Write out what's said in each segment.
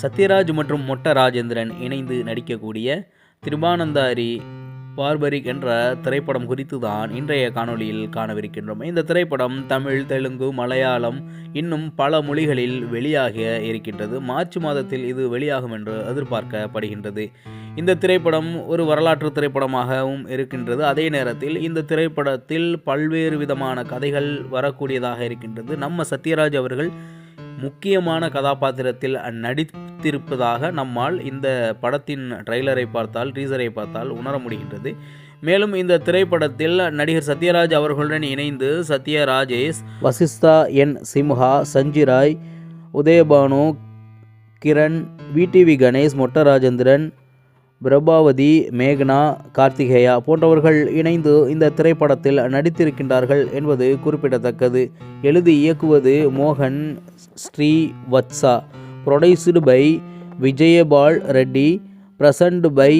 சத்யராஜ் மற்றும் மொட்ட ராஜேந்திரன் இணைந்து நடிக்கக்கூடிய திருபானந்தாரி பார்பரிக் என்ற திரைப்படம் குறித்து தான் இன்றைய காணொளியில் காணவிருக்கின்றோம். இந்த திரைப்படம் தமிழ், தெலுங்கு, மலையாளம் இன்னும் பல மொழிகளில் வெளியாக இருக்கின்றது. மார்ச் மாதத்தில் இது வெளியாகும் என்று எதிர்பார்க்கப்படுகின்றது. இந்த திரைப்படம் ஒரு வரலாற்று திரைப்படமாகவும் இருக்கின்றது. அதே நேரத்தில் இந்த திரைப்படத்தில் பல்வேறு விதமான கதைகள் வரக்கூடியதாக இருக்கின்றது. நம்ம சத்யராஜ் அவர்கள் முக்கியமான கதாபாத்திரத்தில் நடித்திருப்பதாக நம்மால் இந்த படத்தின் ட்ரெய்லரை பார்த்தால், டீசரை பார்த்தால் உணர முடிகின்றது. மேலும் இந்த திரைப்படத்தில் நடிகர் சத்யராஜ் அவர்களுடன் இணைந்து சத்யா ராஜேஷ், வசிஷ்தா என் சிம்ஹா, சஞ்சிராய், உதயபானு, கிரண், விடிவி கணேஷ், மொட்ட ராஜேந்திரன், பிரபாவதி, மேகனா, கார்த்திகேயா போன்றவர்கள் இணைந்து இந்த திரைப்படத்தில் நடித்திருக்கின்றார்கள் என்பது குறிப்பிடத்தக்கது. எழுதி இயக்குவது மோகன் Srivatsa. Produced by Vijayapal Reddy. Present by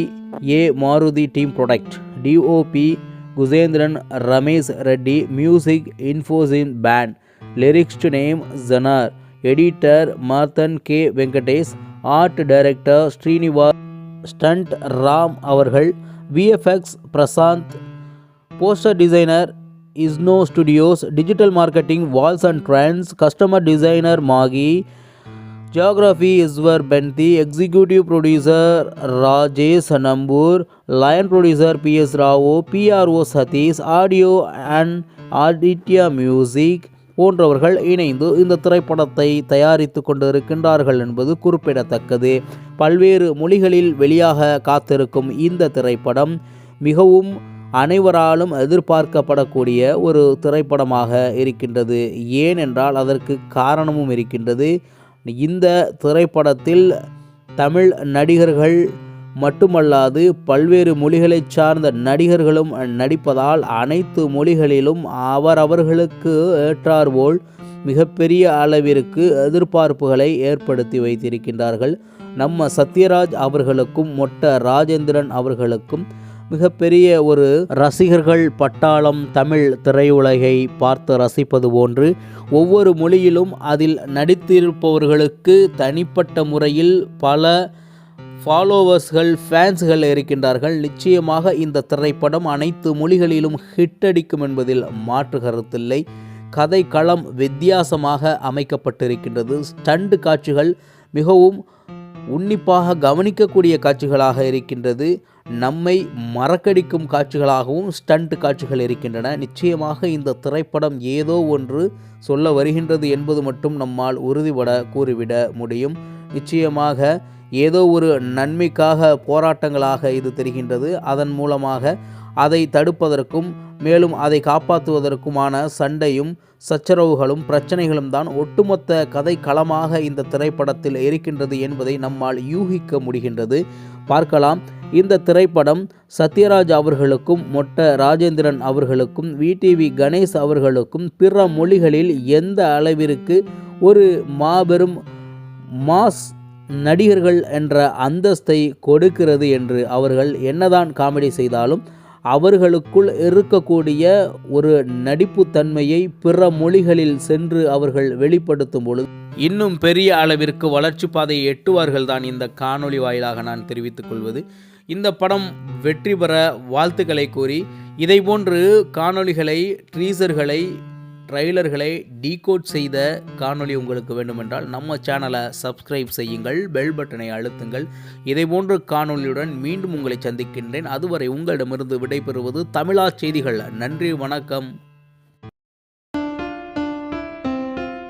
a Maruti team product. DOP Kusendran Ramesh Reddy. Music infusion band. Lyrics to name Janar. Editor Marthand K Venkatesh. Art director Srinivas. Stunt Ram அவர்கள். விஎஃப்எக்ஸ் பிரசாந்த். போஸ்டர் டிசைனர் இஸ்னோ studios. Digital marketing walls and trends. Customer designer மாகி. Geography Eswar Penthi. Executive producer Rajesh Nampur. Line producer BS Rao. PRO Sathish. Audio and Aditya music போன்றவர்கள் இணைந்து இந்த திரைப்படத்தை தயாரித்து கொண்டிருக்கின்றார்கள் என்பது குறிப்பிடத்தக்கது. பல்வேறு மொழிகளில் வெளியாக காத்திருக்கும் இந்த திரைப்படம் மிகவும் அனைவராலும் எதிர்பார்க்கப்படக்கூடிய ஒரு திரைப்படமாக இருக்கின்றது. ஏனென்றால் அதற்கு காரணமும் இருக்கின்றது. இந்த திரைப்படத்தில் தமிழ் நடிகர்கள் மட்டுமல்லாது பல்வேறு மொழிகளை சார்ந்த நடிகர்களும் நடிப்பதால் அனைத்து மொழிகளிலும் அவரவர்களுக்கு ஏற்றாற்போல் மிகப்பெரிய அளவிற்கு எதிர்பார்ப்புகளை ஏற்படுத்தி வைத்திருக்கின்றார்கள். நம்ம சத்யராஜ் அவர்களுக்கும் மொட்ட ராஜேந்திரன் அவர்களுக்கும் மிகப்பெரிய ஒரு ரசிகர்கள் பட்டாளம் தமிழ் திரையுலகை பார்த்து ரசிப்பது போன்று ஒவ்வொரு மொழியிலும் அதில் நடித்திருப்பவர்களுக்கு தனிப்பட்ட முறையில் பல ஃபாலோவர்ஸ்கள், ஃபேன்ஸ்கள் இருக்கின்றார்கள். நிச்சயமாக இந்த திரைப்படம் அனைத்து மொழிகளிலும் ஹிட் அடிக்கும் என்பதில் மாற்று கருத்தில்லை. கதை களம் வித்தியாசமாக அமைக்கப்பட்டிருக்கின்றது. ஸ்டண்ட் காட்சிகள் மிகவும் உன்னிப்பாக கவனிக்கக்கூடிய காட்சிகளாக இருக்கின்றது. நம்மை மறக்கடிக்கும் காட்சிகளாகவும் ஸ்டண்ட் காட்சிகள் இருக்கின்றன. நிச்சயமாக இந்த திரைப்படம் ஏதோ ஒன்று சொல்ல வருகின்றது என்பது மட்டும் நம்மால் உறுதிபட கூறிவிட முடியும். நிச்சயமாக ஏதோ ஒரு நன்மைக்காக போராட்டங்களாக இது தெரிகின்றது. அதன் மூலமாக அதை தடுப்பதற்கும் மேலும் அதை காப்பாற்றுவதற்குமான சண்டையும் சச்சரவுகளும் பிரச்சனைகளும் தான் ஒட்டுமொத்த கதை களமாக இந்த திரைப்படத்தில் இருக்கின்றது என்பதை நம்மால் யூகிக்க முடிகின்றது. பார்க்கலாம். இந்த திரைப்படம் சத்யராஜ் அவர்களுக்கும் மொட்ட ராஜேந்திரன் அவர்களுக்கும் விடிவி கணேஷ் அவர்களுக்கும் பிற மொழிகளில் எந்த அளவிற்கு ஒரு மாபெரும் மாஸ் நடிகர்கள் என்ற அந்தஸ்தை கொடுக்கிறது என்று அவர்கள் என்னதான் காமெடி செய்தாலும் அவர்களுக்குள் இருக்கக்கூடிய ஒரு நடிப்பு தன்மையை பிற மொழிகளில் சென்று அவர்கள் வெளிப்படுத்தும் பொழுது இன்னும் பெரிய அளவிற்கு வளர்ச்சி பாதையை எட்டுவார்கள் தான் இந்த காணொளி வாயிலாக நான் தெரிவித்துக் கொள்வது. இந்த படம் வெற்றி பெற வாழ்த்துக்களை கூறி இதைபோன்று காணொளிகளை, ட்ரீசர்களை, ட்ரைலர்களை டீகோட் செய்த காணொளி உங்களுக்கு வேண்டுமென்றால் நம்ம சேனலை சப்ஸ்கிரைப் செய்யுங்கள், பெல் பட்டனை அழுத்துங்கள். இதைபோன்ற காணொளியுடன் மீண்டும் உங்களை சந்திக்கின்றேன். அதுவரை உங்களிடமிருந்து விடைபெறுவது தமிழா செய்திகள். நன்றி, வணக்கம்.